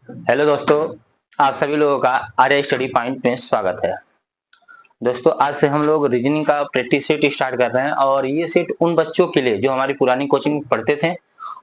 Hello दोस्तों, आप सभी लोगों का आर्य स्टडी पॉइंट में स्वागत है। दोस्तों, आज से हम लोग रीजनिंग का प्रैक्टिस सेट स्टार्ट कर रहे हैं और ये सेट उन बच्चों के लिए जो हमारी पुरानी कोचिंग में पढ़ते थे।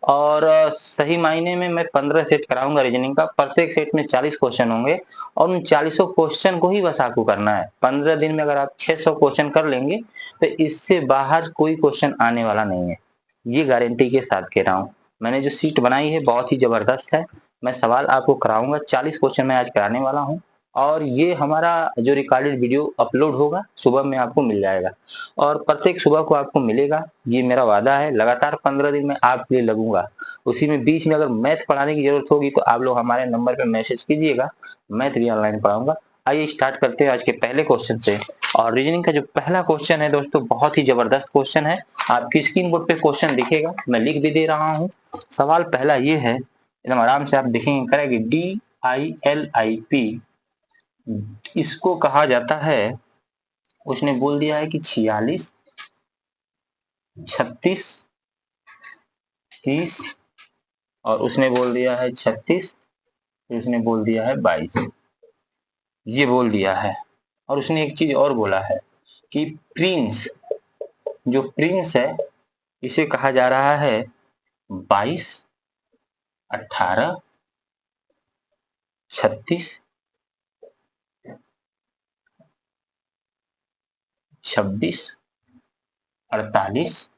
और सही मायने में मैं 15 सेट कराऊंगा रीजनिंग का। प्रत्येक सेट में 40 क्वेश्चन होंगे और उन 40 क्वेश्चन को ही बस आपको करना है। 15 दिन में अगर आप 600 क्वेश्चन कर लेंगे तो इससे बाहर कोई क्वेश्चन आने वाला नहीं है, ये गारंटी के साथ कह रहा हूँ। मैंने जो सीट बनाई है बहुत ही जबरदस्त है। मैं सवाल आपको कराऊंगा, 40 क्वेश्चन मैं आज कराने वाला हूँ और ये हमारा जो रिकॉर्डेड वीडियो अपलोड होगा सुबह में आपको मिल जाएगा और प्रत्येक सुबह को आपको मिलेगा। ये मेरा वादा है। लगातार 15 दिन में आपके लिए लगूंगा। उसी में बीच में अगर मैथ पढ़ाने की जरूरत होगी तो आप लोग हमारे नंबर पे मैसेज कीजिएगा, मैथ भी ऑनलाइन पढ़ाऊंगा। आइए स्टार्ट करते हैं आज के पहले क्वेश्चन से। और रीजनिंग का जो पहला क्वेश्चन है दोस्तों, बहुत ही जबरदस्त क्वेश्चन है। आपकी स्क्रीन बोर्ड पे क्वेश्चन दिखेगा, मैं लिख भी दे रहा हूँ। सवाल पहला ये है, एकदम आराम से आप देखेंगे, करेंगे DILIP, इसको कहा जाता है। उसने बोल दिया है कि 46, 36, 30 और उसने बोल दिया है 36, उसने बोल दिया है 22, ये बोल दिया है। और उसने एक चीज और बोला है कि प्रिंस, जो प्रिंस है इसे कहा जा रहा है 22, 18, 36, 26, 48,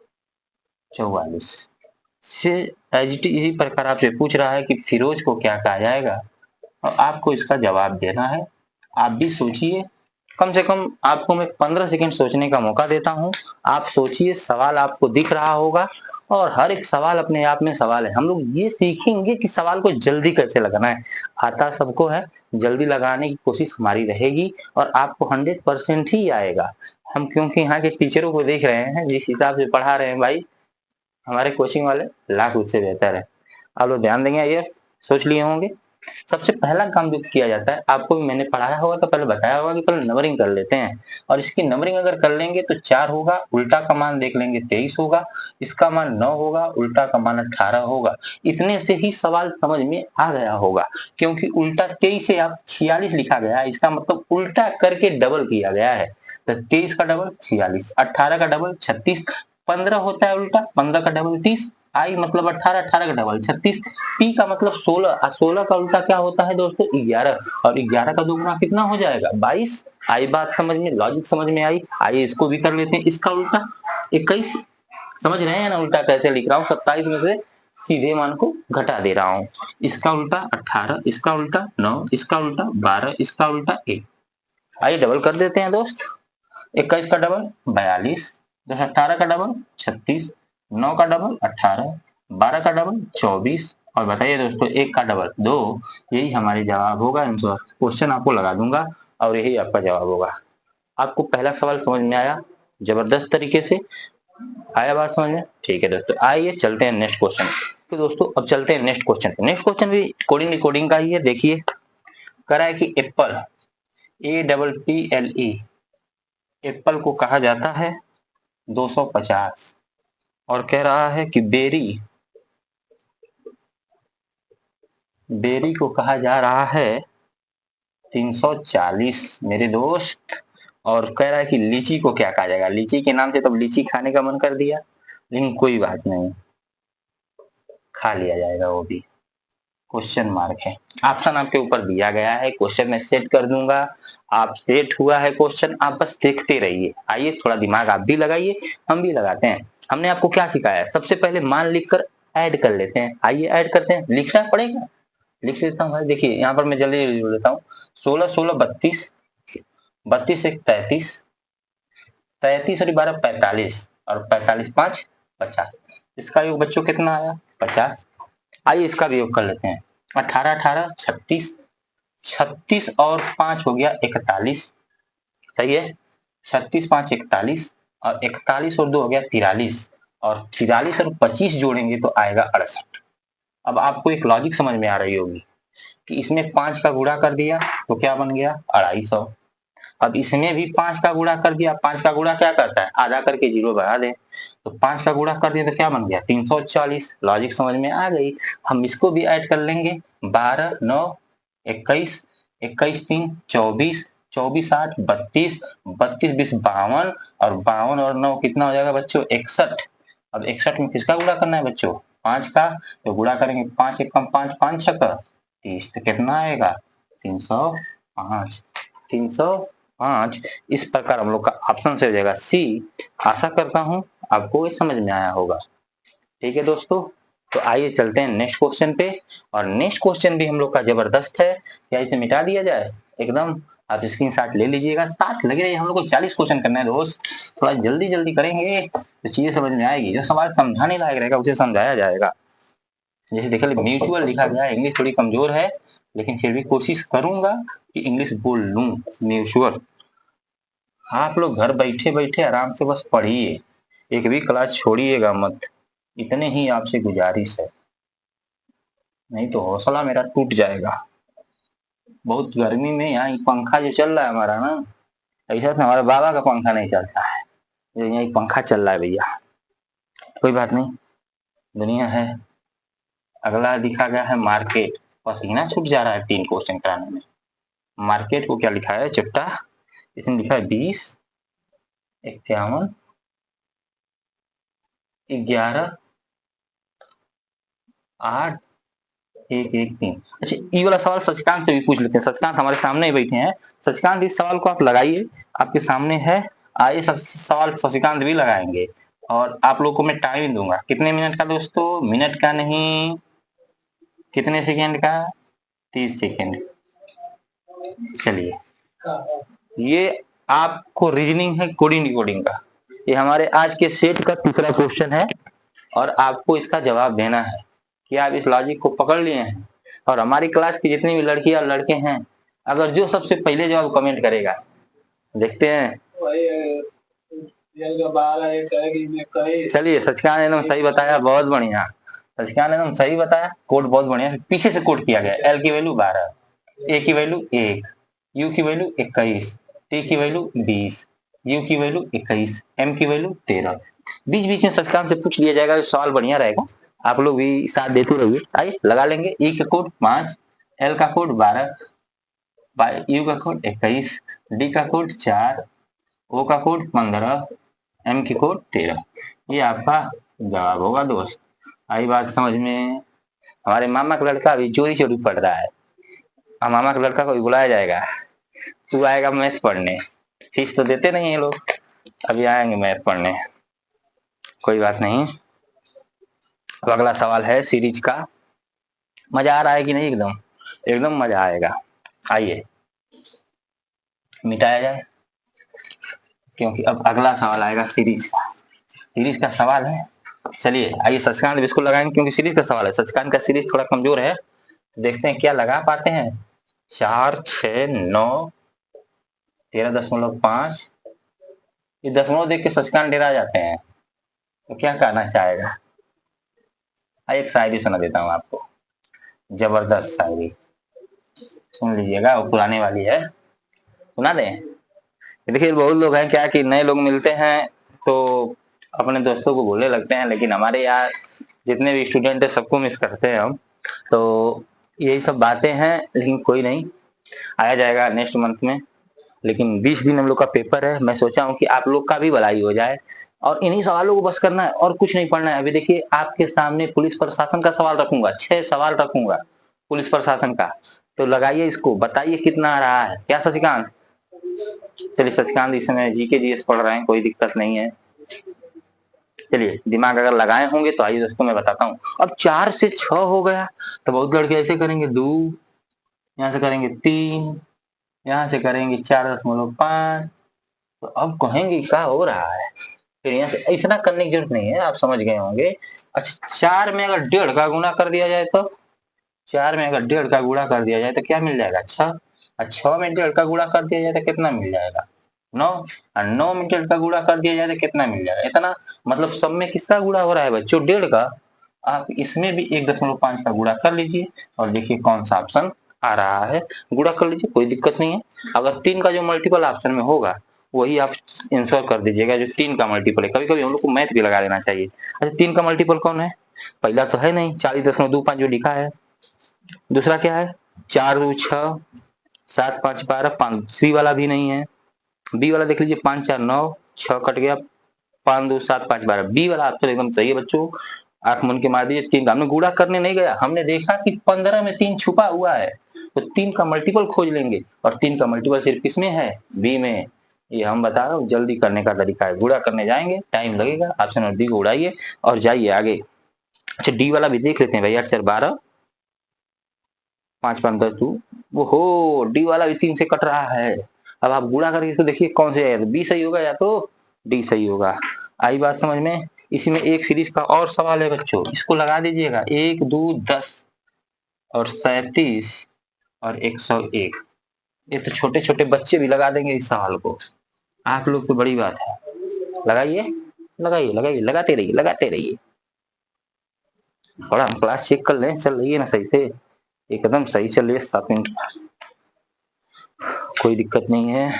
44 से इसी प्रकार आपसे पूछ रहा है कि फिरोज को क्या कहा जाएगा और आपको इसका जवाब देना है। आप भी सोचिए, कम से कम आपको मैं 15 सेकंड सोचने का मौका देता हूं। आप सोचिए, सवाल आपको दिख रहा होगा और हर एक सवाल अपने आप में सवाल है। हम लोग ये सीखेंगे कि सवाल को जल्दी कैसे लगाना है। आता सबको है, जल्दी लगाने की कोशिश हमारी रहेगी और आपको 100% ही आएगा। हम क्योंकि यहाँ के टीचरों को देख रहे हैं, जिस हिसाब से पढ़ा रहे हैं भाई, हमारे कोचिंग वाले लाख उससे बेहतर है। आप लोग ध्यान देंगे, ये सोच लिए होंगे। सबसे पहला काम जो किया जाता है, आपको भी मैंने पढ़ाया होगा तो पहले बताया होगा कि पहले नंबरिंग कर लेते हैं। और इसकी नंबरिंग अगर कर लेंगे तो 4 होगा, उल्टा का मान देख लेंगे 23 होगा, इसका मान 9 होगा, उल्टा का मान 18 होगा। इतने से ही सवाल समझ में आ गया होगा, क्योंकि उल्टा 23 से आप 46 लिखा गया है, इसका मतलब उल्टा करके डबल किया गया है। तो 23 का डबल 46, 18 का डबल 36, 15 होता है उल्टा, 15 का डबल 30, आई मतलब 18, 18 का डबल 36, पी का मतलब 16, 16 का उल्टा क्या होता है दोस्तों 11, और 11 का दोगुना कितना हो जाएगा 22। आई बात समझ में, लॉजिक समझ में आई। आइए इसको भी कर लेते हैं। इसका उल्टा 21, समझ रहे हैं ना उल्टा कैसे लिख रहा हूँ। 27 में से सीधे मान को घटा दे रहा हूँ। इसका उल्टा 18, इसका उल्टा 9, इसका उल्टा 12, इसका उल्टा 1। आइए डबल कर देते हैं दोस्त। 21 का डबल 42, 18 का डबल 36, 9 का डबल 18, 12 का डबल 24 और बताइए दोस्तों 1 का डबल 2। यही हमारे जवाब होगा आंसर। क्वेश्चन आपको लगा दूंगा और यही आपका जवाब होगा। आपको पहला सवाल समझ में आया जबरदस्त तरीके से? आया बात समझ में? ठीक है दोस्तों, आइए चलते हैं नेक्स्ट क्वेश्चन। तो दोस्तों अब चलते हैं नेक्स्ट क्वेश्चन पे। नेक्स्ट क्वेश्चन भी कोडिंग का ही है। देखिए, कह रहा है कि एप्पल, APPLE, एप्पल को कहा जाता है 250 और कह रहा है कि बेरी, बेरी को कहा जा रहा है 340 मेरे दोस्त। और कह रहा है कि लीची को क्या कहा जाएगा। लीची के नाम से तब लीची खाने का मन कर दिया, लेकिन कोई बात नहीं, खा लिया जाएगा वो भी। क्वेश्चन मार्क है, ऑप्शन आपके ऊपर दिया गया है। क्वेश्चन मैं सेट कर दूंगा। आप सेट हुआ है क्वेश्चन, आप बस देखते रहिए। आइए थोड़ा दिमाग आप भी लगाइए, हम भी लगाते हैं। हमने आपको क्या सिखाया है, सबसे पहले मान लिखकर ऐड कर लेते हैं। आइए ऐड करते हैं। लिखना पड़ेगा, लिख लेता हूँ भाई। देखिए यहाँ पर मैं जल्दी लिख लेता हूँ। 16 16 32, 32 1 33, 33 और 12 45 और 45 5 50। इसका योग बच्चों कितना आया 50। आइए इसका भी योग कर लेते हैं। 18 18 36, 36 और 5 हो गया 41, सही है। 36 5 41 और 41 और 2 हो गया 43 और 43 और 25 जोड़ेंगे तो आएगा 68। अब आपको एक लॉजिक समझ में आ रही होगी कि इसमें 5 का गुणा कर दिया तो क्या बन गया 250। अब इसमें भी 5 का गुणा कर दिया। 5 का गुणा क्या करता है, आधा करके 0 बढ़ा दे। तो 5 का गुणा कर दिया तो क्या बन गया 340। लॉजिक समझ में आ गई। हम इसको भी ऐड कर लेंगे, 12 9 21 21 3 24 24 8 32 32 20 52 और 52 और 9 कितना हो जाएगा बच्चों 61। अब 61 में किसका गुणा करना है बच्चों 5 का, तो गुणा करेंगे 5 एक कम 5 5 6 30, तो कितना आएगा 305 305। इस प्रकार हम लोग का ऑप्शन से हो जाएगा सी। आशा करता हूं आपको ये समझ में आया होगा। ठीक है दोस्तों, तो आइए चलते हैं नेक्स्ट क्वेश्चन पे। और नेक्स्ट क्वेश्चन भी हम लोग का जबरदस्त है। क्या इसे मिटा दिया जाए एकदम? आप स्क्रीनशॉट ले लीजिएगा, साथ लगे रहिए। हम लोग को 40 क्वेश्चन करना है दोस्त, थोड़ा जल्दी जल्दी करेंगे तो चीजें समझ में आएगी। जो सवाल समझाने लायक रहेगा उसे समझाया जाएगा। जैसे देखिए म्यूचुअल लिखा गया है, इंग्लिश थोड़ी कमजोर है लेकिन फिर भी कोशिश करूंगा कि इंग्लिश बोल लूं। म्यूचुअल आप लोग घर बैठे बैठे आराम से बस पढ़िए, एक भी क्लास छोड़िएगा मत, इतने ही आपसे गुजारिश है, नहीं तो हौसला मेरा टूट जाएगा। बहुत गर्मी में यहाँ पंखा जो चल रहा है हमारा ना, ऐसा तो हमारे बाबा का पंखा नहीं चलता है, जो यहाँ पंखा चल रहा है भैया। कोई बात नहीं, दुनिया है। अगला लिखा गया है मार्केट, पसीना छूट जा रहा है 3 क्वेश्चन कराने में। मार्केट को क्या लिखा है चिपटा, इसमें लिखा है 20 51 11 8 1 1 3। अच्छा ये वाला सवाल सचिकांत से भी पूछ लेते हैं। सचिकांत हमारे सामने ही बैठे हैं। सचिकांत इस सवाल को आप लगाइए, आपके सामने है। आइए सवाल सचिकांत भी लगाएंगे और आप लोगों को मैं टाइम दूंगा। कितने मिनट का दोस्तों? मिनट का नहीं, कितने सेकेंड का? 30 सेकेंड। चलिए, ये आपको रीजनिंग है कोडिंग डिकोडिंग का। ये हमारे आज के सेट का तीसरा क्वेश्चन है और आपको इसका जवाब देना है कि आप इस लॉजिक को पकड़ लिए हैं। और हमारी क्लास की जितनी भी लड़कियां और लड़के हैं, अगर जो सबसे पहले जवाब कमेंट करेगा, देखते हैं। चलिए सचिकांत एकदम सही बताया, बहुत बढ़िया। सचिकांत एकदम सही बताया, कोड बहुत बढ़िया पीछे से कोड किया गया। एल की वैल्यू 12, ए की वैल्यू 1, यू की वैल्यू 21, टी की वैल्यू 20, यू की वैल्यू 21, एम की वैल्यू 13। बीच बीच में सचिकांत से पूछ लिया जाएगा, सवाल बढ़िया रहेगा। आप लोग भी साथ देते रहिए। आइए लगा लेंगे। ई का कोड 5, एल का कोड 12, यू का कोड 21, डी का कोड 4, ओ का कोड 15, एम की कोड 13। ये आपका जवाब होगा दोस्त। आई बात समझ में? हमारे मामा का लड़का अभी चोरी चोरी पढ़ रहा है। मामा का लड़का को भी बुलाया जाएगा, तू आएगा मैथ पढ़ने। फीस तो देते नहीं है लोग, अभी आएंगे मैथ पढ़ने। कोई बात नहीं। अब अगला सवाल है सीरीज का। मजा आ रहा है कि नहीं? एकदम एकदम मजा आएगा। आइए मिटाया जाए, क्योंकि अब अगला सवाल आएगा सीरीज का। सीरीज का सवाल है। चलिए आइए सचिकांत इसको लगाएंगे क्योंकि सीरीज का सवाल है। सचिकांत का सीरीज थोड़ा कमजोर है, तो देखते हैं क्या लगा पाते हैं। 4 6 9 13.5। ये दशमलव देख के सचिकांत डेरा जाते हैं, तो क्या कहना चाहेगा? एक शायरी सुना देता हूँ आपको, जबरदस्त शायरी, सुन लीजिएगा। वो पुराने वाली है, सुना दें? देखिए बहुत लोग हैं क्या कि नए लोग मिलते हैं तो अपने दोस्तों को बोलने लगते हैं, लेकिन हमारे यहाँ जितने भी स्टूडेंट है सबको मिस करते हैं हम। तो यही सब बातें हैं, लेकिन कोई नहीं, आया जाएगा नेक्स्ट मंथ में। लेकिन 20 दिन हम लोग का पेपर है। मैं सोचा हूँ कि आप लोग का भी भलाई हो जाए और इन्हीं सवालों को बस करना है और कुछ नहीं पढ़ना है। अभी देखिए आपके सामने पुलिस प्रशासन का सवाल रखूंगा, 6 सवाल रखूंगा पुलिस प्रशासन का, तो लगाइए इसको, बताइए कितना आ रहा है। क्या सचिकांत? चलिए सचिकांत इस समय जीके जीएस पढ़ रहे हैं, कोई दिक्कत नहीं है। चलिए दिमाग अगर लगाए होंगे तो आइए दोस्तों मैं बताता हूँ। अब 4 से 6 हो गया, तो बहुत लड़के ऐसे करेंगे 2, यहाँ से करेंगे 3, यहाँ से करेंगे 4.5। तो अब कहेंगे क्या हो रहा है। फिर यहाँ से इतना करने की जरूरत नहीं है, आप समझ गए होंगे। अच्छा 4 में अगर 1.5 का गुणा कर दिया जाए तो 4 में अगर 1.5 का गुणा कर दिया जाए तो क्या मिल जाएगा? 6। और 6 में 1.5 का गुणा कर दिया जाए तो कितना मिल जाएगा? 9। और 9 में 1.5 का गुणा कर दिया जाए तो कितना मिल जाएगा? इतना। मतलब सब में किसका गुणा हो रहा है बच्चों? 1.5 का। आप इसमें भी 1.5 का गुणा कर लीजिए और देखिए कौन सा ऑप्शन आ रहा है। गुणा कर लीजिए, कोई दिक्कत नहीं है। अगर 3 का जो मल्टीपल ऑप्शन में होगा वही आप आंसर कर दीजिएगा, जो 3 का मल्टीपल है। कभी कभी हम लोग को मैथ भी लगा देना चाहिए। अच्छा 3 का मल्टीपल कौन है? पहला तो है नहीं, 40.25 जो लिखा है। दूसरा क्या है 4 2 6 7 5 12 5, सी वाला भी नहीं है। बी वाला देख लीजिए 5 4 9, 6 कट गया, 5 2 7 5 12, बी वाला ऑप्शन एकदम सही है बच्चों। आंख मन के मार दीजिए। 3 का हमने गुणा करने नहीं गया, हमने देखा कि 15 में 3 छुपा हुआ है, तो 3 का मल्टीपल खोज लेंगे, और 3 का मल्टीपल सिर्फ किसमें है, बी में। ये हम बता रहा हूँ, जल्दी करने का तरीका है। गुणा करने जाएंगे टाइम लगेगा, ऑप्शन नंबर डी को उड़ाइए और जाइए आगे। अच्छा डी वाला भी देख लेते हैं भैया। 4 12 5 5 10 2, वो हो डी वाला भी 3 से कट रहा है। अब आप गुणा करके तो देखिए कौन से आएगा, बी सही होगा या तो डी सही होगा। आई बात समझ में। इसी में एक सीरीज का और सवाल है बच्चों, इसको लगा दीजिएगा। 1 2 10 और 37 और 101। ये तो छोटे छोटे बच्चे भी लगा देंगे इस सवाल को, आप लोग तो बड़ी बात है। लगाइए लगाइए लगाइए, लगाते रहिए लगाते रहिए। थोड़ा हम क्लास चेक कर लें, चल रही है ना सही से, एकदम सही चल रही है। 7 मिनट कोई दिक्कत नहीं है।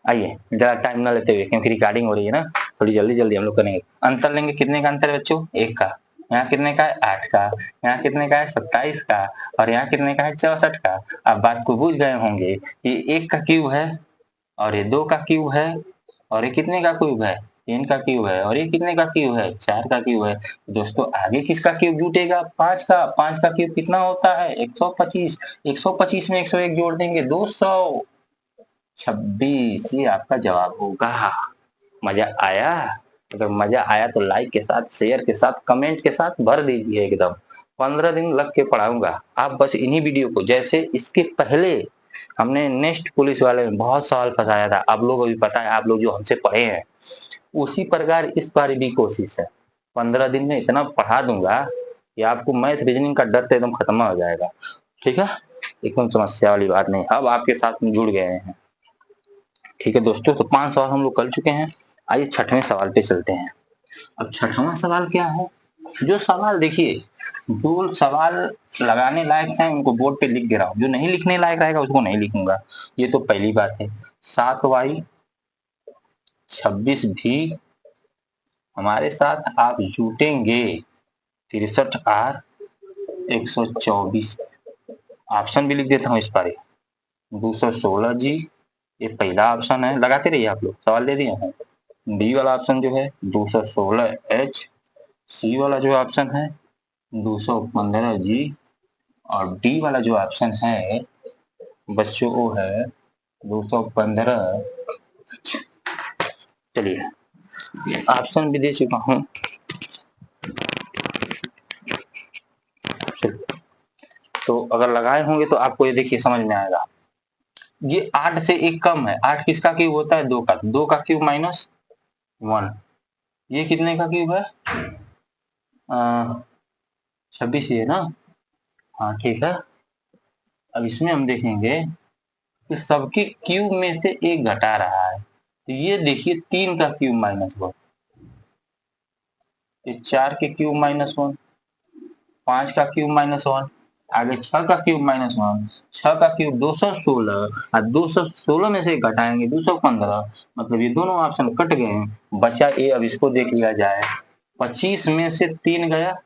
आइए ज्यादा टाइम ना लेते हुए, क्योंकि रिकॉर्डिंग हो रही है ना, थोड़ी जल्दी जल्दी हम लोग करेंगे। अंतर लेंगे, कितने का अंतर है बच्चों, 1 का। यहाँ कितने का है, 8 का। यहाँ कितने का है, 27 का। और यहाँ कितने का है, 64 का। अब बात को बुझ गए होंगे, ये 1 का क्यूब है और ये 2 का क्यूब है, और ये कितने का क्यूब है, 3 का क्यूब है, और ये कितने का क्यूब है, 4 का क्यूब है। दोस्तों आगे किसका क्यूब जुटेगा, 5 का। 5 का क्यूब कितना होता है, 125। 125 में 101 जोड़ देंगे, 226। ये आपका जवाब होगा। मजा आया? अगर मजा आया तो लाइक के साथ, शेयर के साथ, कमेंट के साथ भर दीजिए एकदम। 15 दिन लग के पढ़ाऊंगा। आप बस इन्हीं वीडियो को, जैसे इसके पहले हमने नेक्स्ट पुलिस वाले में बहुत सवाल फंसाया था, आप लोगों को भी पता है, आप लोग जो हमसे पढ़े हैं, उसी प्रकार इस बार भी कोशिश है। 15 दिन में इतना पढ़ा दूंगा कि आपको मैथ रीजनिंग का डर तो एकदम खत्म हो जाएगा। ठीक है, एकदम समस्या वाली बात नहीं। अब आपके साथ में जुड़ गए हैं। ठीक है दोस्तों, तो 5 सवाल हम लोग कर चुके हैं। आइए 6वें सवाल पे चलते हैं। अब 6वां सवाल क्या है, जो सवाल देखिए, जो सवाल लगाने लायक है उनको बोर्ड पे लिख दे रहा हूँ, जो नहीं लिखने लायक रहेगा उसको नहीं लिखूंगा। ये तो पहली बात है। 7y 26 भी हमारे साथ आप जुटेंगे। 63R 124। ऑप्शन भी लिख देता हूँ इस बार। 216 जी, ये पहला ऑप्शन है, लगाते रहिए आप लोग, सवाल दे दिए हैं। डी वाला ऑप्शन जो है 216 एच, सी वाला जो ऑप्शन है 215 जी, और डी वाला जो ऑप्शन है बच्चों वो है 215। चलिए ऑप्शन भी दे चुका हूँ। तो अगर लगाए होंगे तो आपको ये देखिए समझ में आएगा। ये 8 से 1 कम है। 8 किसका क्यूब होता है, 2 का। 2 का क्यूब -1। ये कितने का क्यूब है, 26 है ना। हाँ ठीक है। अब इसमें हम देखेंगे कि सबके क्यूब में से 1 घटा रहा है, तो ये देखिए 3 का क्यूब -1, 4 के क्यूब -1, 5 का क्यूब -1, आगे 6 का क्यूब -1, 6 का क्यूब 216, और 216 में से घटाएंगे 215, मतलब ये दोनों ऑप्शन कट गए हैं, बचा ए। अब इसको देख लिया जाए। 25 में से 3 गया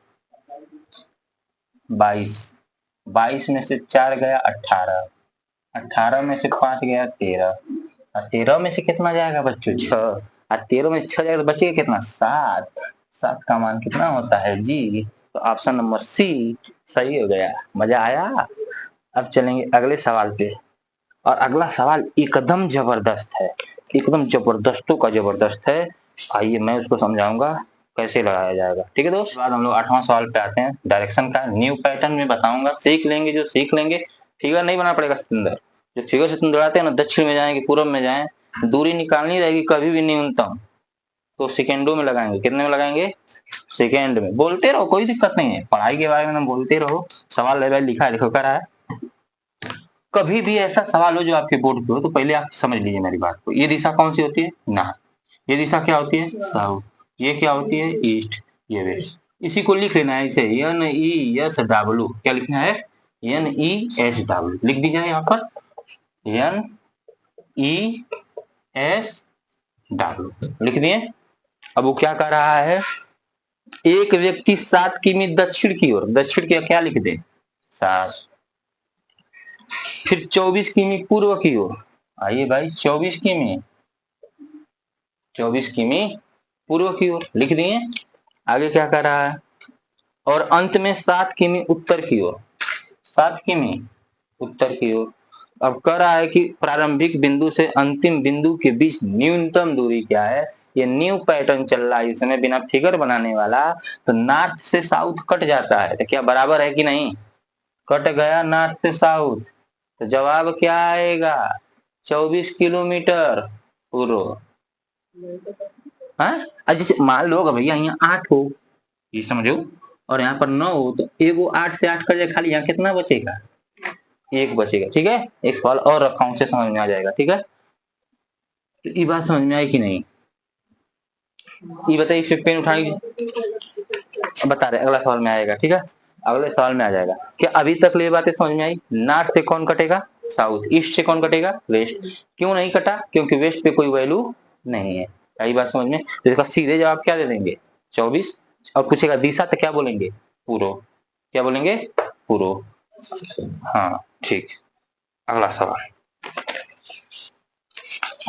22, 22 में से 4 गया 18, 18 में से 5 गया 13, और 13 में से कितना जाएगा बच्चों, 6, और 13 में से 6 जाएगा तो बचेगा कितना, 7। 7 का मान कितना होता है जी, तो ऑप्शन नंबर सी सही हो गया। मजा आया? अब चलेंगे अगले सवाल पे, और अगला सवाल एकदम जबरदस्त है, एकदम जबरदस्तों का जबरदस्त है। आइए मैं उसको समझाऊंगा कैसे लगाया जाएगा। ठीक है दोस्त, बाद हम लोग 8वां सवाल पे आते हैं। डायरेक्शन का न्यू पैटर्न में बताऊंगा, सीख लेंगे जो सीख लेंगे। फिगर नहीं बना पड़ेगा सतिंदर, जो फिगर से तुम दौड़ाते हैं ना, दक्षिण में जाएंगे पूर्व में जाए, दूरी निकालनी रहेगी, कभी भी न्यूनतम, तो सेकेंडों में लगाएंगे। कितने में लगाएंगे, सेकेंड में। बोलते रहो, कोई दिक्कत नहीं है, पढ़ाई के बारे में बोलते रहो। सवाल लेवल लिखा है, देखो कर रहा है। कभी भी ऐसा सवाल हो जो आपके बोर्ड पे हो, तो पहले आप समझ लीजिए मेरी बात को। ये दिशा कौन सी होती है, नॉर्थ। ये दिशा क्या होती है, साउथ। ये क्या होती है, ईस्ट। ये वेस्ट। इसी को लिख लेना है इसे, NESW। क्या लिखना है, NESW लिख दीजिए यहाँ पर, NESW लिख दिए। अब वो क्या कर रहा है, एक व्यक्ति 7 किमी दक्षिण की ओर, दक्षिण की क्या लिख दे, 7। फिर 24 किमी पूर्व की ओर, आइए भाई 24 किमी, 24 किमी पूर्व की ओर लिख दिए। आगे क्या कर रहा है, और अंत में 7 किमी उत्तर की ओर, 7 किमी उत्तर की ओर। अब कह रहा है कि प्रारंभिक बिंदु से अंतिम बिंदु के बीच न्यूनतम दूरी क्या है। ये न्यू पैटर्न चल रहा है इसमें, बिना फिगर बनाने वाला। तो नॉर्थ से साउथ कट जाता है, तो क्या बराबर है कि नहीं, कट गया नॉर्थ से साउथ, तो जवाब क्या आएगा, 24 किलोमीटर पूर्व। हाँ, जैसे मान लो भैया यहाँ 8 हो, ये समझो, और यहाँ पर 9 हो, तो एगो 8 से 8 कर जाए, खाली यहाँ कितना बचेगा, 1 बचेगा। ठीक है, एक सवाल और रखा हूं, से समझ में आ जाएगा। ठीक है, तो ये बात समझ में आई कि नहीं, ये बताइए, इस पेन उठाई, बता रहे अगला सवाल में आएगा। ठीक है, अगले सवाल में आ जाएगा। क्या अभी तक ये बातें समझ में आई, नॉर्थ से कौन कटेगा, साउथ, ईस्ट से कौन कटेगा, वेस्ट। क्यों नहीं कटा, क्योंकि वेस्ट पे कोई वैल्यू नहीं है। यही बात समझ में, तो इसका सीधे जवाब क्या दे देंगे, 24। और पूछेगा दिशा, तो क्या बोलेंगे, पूर्व। क्या बोलेंगे, पूर्व। हाँ ठीक, अगला सवाल,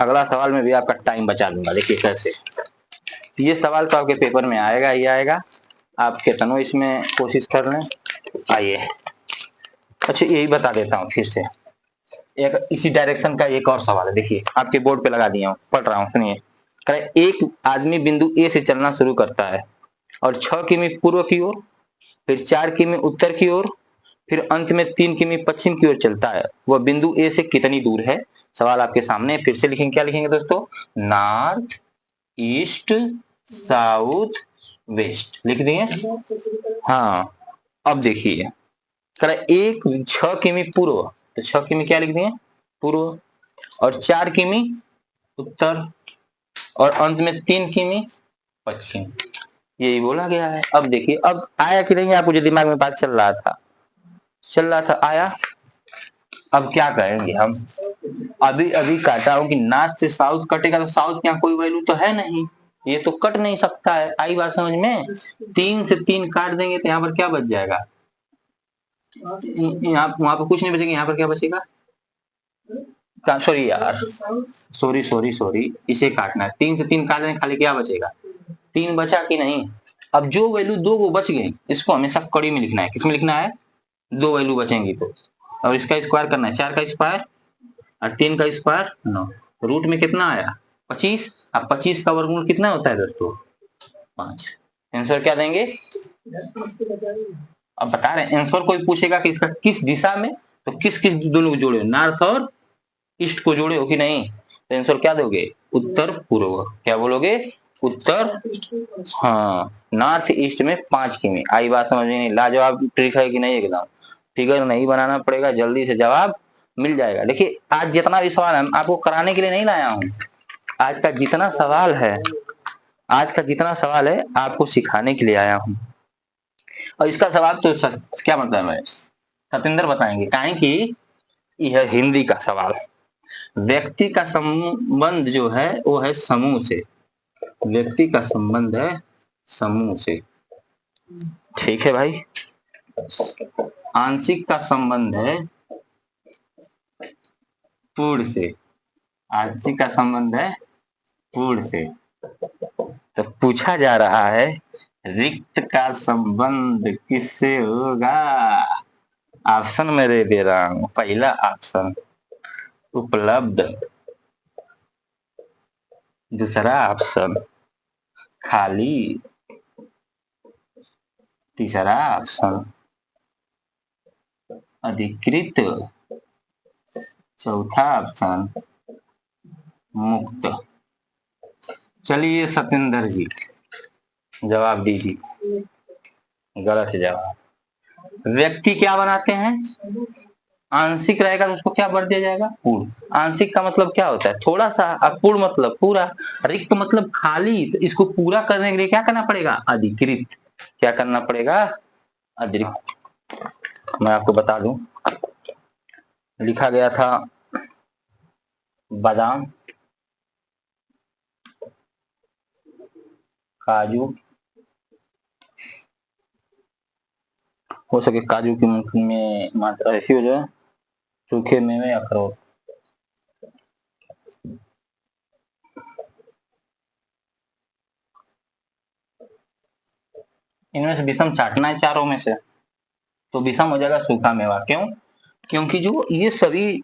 अगला सवाल में भी आपका टाइम बचा दूंगा। देखिए कैसे, ये सवाल तो आपके पेपर में आएगा ही आएगा, आप कितनों इसमें कोशिश कर लें। आइए, अच्छा यही बता देता हूँ फिर से, एक इसी डायरेक्शन का एक और सवाल है। देखिए आपके बोर्ड पे लगा दिया हूँ, पढ़ रहा हूँ, सुनिए। एक आदमी बिंदु ए से चलना शुरू करता है और 6 किमी पूर्व की ओर, फिर 4 किमी उत्तर की ओर, फिर अंत में 3 किमी पश्चिम की ओर चलता है। वह बिंदु ए से कितनी दूर है। सवाल आपके सामने, फिर से लिखेंगे, क्या लिखेंगे दोस्तों, नॉर्थ, ईस्ट, साउथ, वेस्ट लिख दिए। हाँ, अब देखिए, एक 6 किमी पूर्व, तो 6 किमी क्या लिख दिए, पूर्व, और 4 किमी उत्तर, और अंत में 3 किमी पश्चिम, यही बोला गया है। अब देखिए, अब आया कि नहीं, आपको जो दिमाग में बात चल रहा था, आया। अब क्या करेंगे हम, अभी अभी काटा हूं कि नॉर्थ से साउथ कटेगा, तो साउथ की यहाँ कोई वैल्यू तो है नहीं, ये तो कट नहीं सकता है। आई बात समझ में, 3 से 3 काट देंगे तो यहाँ पर क्या बच जाएगा, यहाँ वहां पर कुछ नहीं बचेगा, यहाँ पर क्या बचेगा, सॉरी यार, सॉरी, इसे काटना है, 3 से 3 काट देंगे, खाली क्या बचेगा, 3 बचा कि नहीं। अब जो वैल्यू 2 को बच गई, इसको हमेशा कड़ी में लिखना है। किसमें लिखना है, 2 वैल्यू बचेंगी तो, और इसका स्क्वायर करना है, 4 का स्क्वायर और 3 का स्क्वायर 9, रूट में कितना आया, 25। अब 25 का वर्गमूल कितना होता है दोस्तों, 5। आंसर क्या देंगे, अब बता रहे हैं, आंसर कोई पूछेगा कि इसका किस दिशा में, तो किस किस दोनों को जोड़े, नॉर्थ और ईस्ट को जोड़े हो कि नहीं, तो आंसर क्या दोगे, उत्तर पूर्व। क्या बोलोगे, उत्तर। हाँ, नॉर्थ ईस्ट में 5 किमी। आई बात समझ में नहीं, लाजवाब ट्रिक है कि नहीं, एकदम फिगर नहीं बनाना पड़ेगा, जल्दी से जवाब मिल जाएगा। देखिए आज जितना भी सवाल है आपको कराने के लिए नहीं लाया हूँ, आज का जितना सवाल है, आज का जितना सवाल है आपको सिखाने के लिए आया हूँ। और इसका सवाल तो क्या मतलब है, सतेंद्र बताएंगे, काहे कि यह हिंदी का सवाल। व्यक्ति का संबंध जो है वो है समूह से, व्यक्ति का संबंध है समूह से। ठीक है भाई, आंशिक का संबंध है पूर्ण से, आंशिक का संबंध है पूर्ण से। तो पूछा जा रहा है रिक्त का संबंध किससे होगा। ऑप्शन में दे रहा हूं, पहला ऑप्शन उपलब्ध, दूसरा ऑप्शन खाली, तीसरा ऑप्शन अधिकृत, चौथा ऑप्शन मुक्त। चलिए सतेंद्र जी जवाब दीजिए। गलत जवाब। व्यक्ति क्या बनाते हैं, आंशिक रहेगा तो उसको क्या बढ़ दिया जाएगा, पूर्ण। आंशिक का मतलब क्या होता है, थोड़ा सा, अब पूर्ण मतलब पूरा, रिक्त मतलब खाली, तो इसको पूरा करने के लिए क्या करना पड़ेगा, अधिकृत। क्या करना पड़ेगा, अधिकृत। मैं आपको बता दूं, लिखा गया था बादाम, काजू, हो सके काजू की में मात्रा ऐसी हो जाए, सूखे मेवे अखरोट। इनमें से विषम चाटना है चारों में से, तो विषम हो जाएगा सूखा मेवा। क्यों? क्योंकि जो ये सभी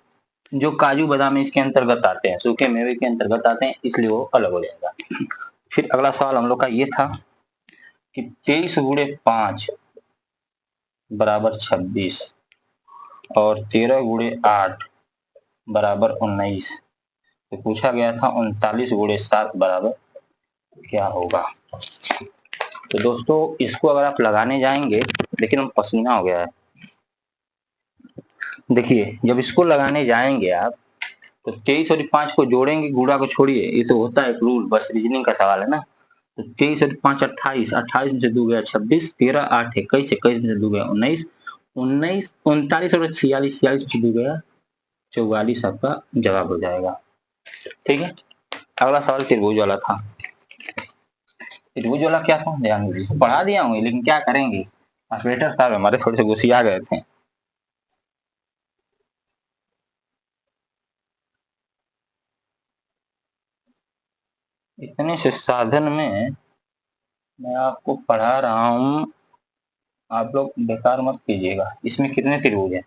जो काजू बादाम इसके अंतर्गत आते हैं, सूखे मेवे के अंतर्गत आते हैं, इसलिए वो अलग हो जाएगा। फिर अगला सवाल हम लोग का ये था कि 23 गुणे 5 बराबर 26 और 13 गुणे 8 बराबर 19। तो पूछा गया था 39 गुणे 7 बराबर क्या होगा। तो दोस्तों इसको अगर आप लगाने जाएंगे, लेकिन हम पसीना हो गया है। देखिए जब इसको लगाने जाएंगे आप, तो 23 और 5 को जोड़ेंगे, गुणा को छोड़िए, ये तो होता है एक रूल, बस रीजनिंग का सवाल है ना। तो 23 और 5 28, 28 में से 2 गया 26, 13 8 21, 21 में से 2 गया 19, 19 39 और 46, 46 में से 2 गया 44, आपका जवाब हो जाएगा। ठीक है, अगला सवाल त्रिभुज वाला था। त्रिभुज वाला क्या था ध्यान दीजिए, पढ़ा दिया हूँ लेकिन क्या करेंगे, ऑपरेटर साहब हमारे थोड़े से गुस्सिया गए थे। इतने से साधन में मैं आपको पढ़ा रहा हूँ, आप लोग बेकार मत कीजिएगा। इसमें कितने त्रिभुज हैं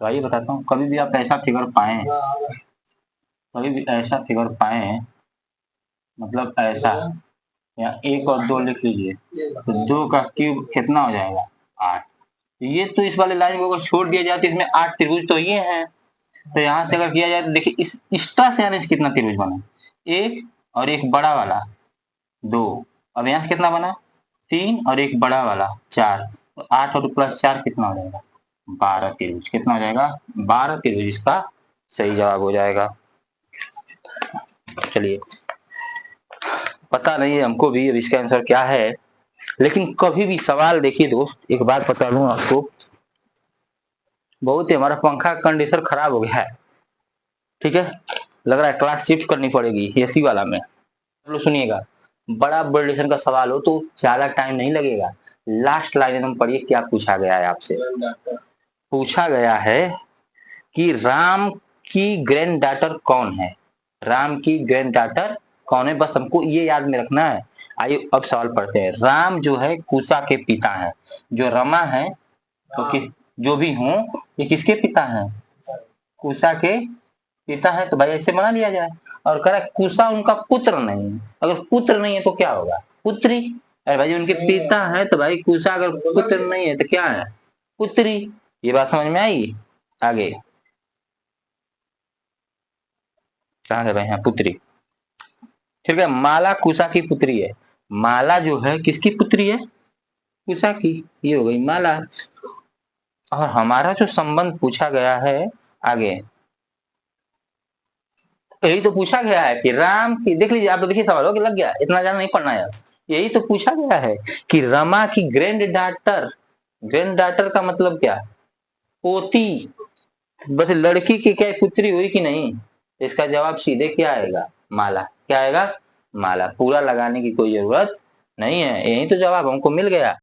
तो आइए बताता हूँ। कभी भी आप ऐसा फिगर पाए, कभी भी ऐसा फिगर पाए, मतलब ऐसा, या 1 और 2 लिख लीजिए, तो 2 का क्यूब कितना हो जाएगा 8। ये तो इस वाले लाइन को अगर छोड़ दिया जाए तो इसमें 8 त्रिभुज तो ये हैं। तो यहाँ से अगर किया जाए तो देखिए इस तरह से आने से कितना त्रिभुज बना, 1 और एक बड़ा वाला 2। अब यहाँ से कितना बना 3 और एक बड़ा वाला 4। तो 8 और प्लस 4 कितना हो जाएगा 12 त्रिभुज। कितना हो जाएगा 12 त्रिभुज, इसका सही जवाब हो जाएगा। चलिए, पता नहीं है हमको भी अब इसका आंसर क्या है, लेकिन कभी भी सवाल देखिए दोस्त, एक बात बता दूं आपको, बहुत ही हमारा पंखा कंडीशनर खराब हो गया है, ठीक है, लग रहा है क्लास शिफ्ट करनी पड़ेगी एसी वाला में। चलो सुनिएगा, बड़ा बड़ेशन का सवाल हो तो ज्यादा टाइम नहीं लगेगा। लास्ट लाइन में पढ़िए क्या पूछा गया है आपसे। पूछा गया है कि राम की ग्रैंड डॉटर कौन है, राम की ग्रैंड डॉटर कौन है, बस हमको ये याद में रखना है। आइए अब सवाल पढ़ते हैं। राम जो है कुशा के पिता हैं, जो रमा है तो जो भी हो ये किसके पिता हैं, कुशा के पिता है। तो भाई ऐसे बना लिया जाए, और कह रहा कुशा उनका पुत्र नहीं है, अगर पुत्र नहीं है तो क्या होगा पुत्री। अरे भाई उनके पिता है तो भाई कुशा अगर पुत्र नहीं है तो क्या है पुत्री। ये बात समझ में आई। आगे कहा है भाई, हाँ पुत्री। ठीक है, माला कुशा की पुत्री है। माला जो है किसकी पुत्री है, कुशा की, ये हो गई माला। और हमारा जो संबंध पूछा गया है आगे, यही तो पूछा गया है कि राम की, देख लीजिए आप लोग, देखिए सवाल हो कि लग गया, इतना ज्यादा नहीं पढ़ना है। यही तो पूछा गया है कि रमा की ग्रैंड डॉटर, ग्रैंड डॉटर का मतलब क्या, पोती, बस लड़की की क्या पुत्री हुई कि नहीं। इसका जवाब सीधे क्या आएगा माला। क्या आएगा माला, पूरा लगाने की कोई जरूरत नहीं है, यही तो जवाब हमको मिल गया।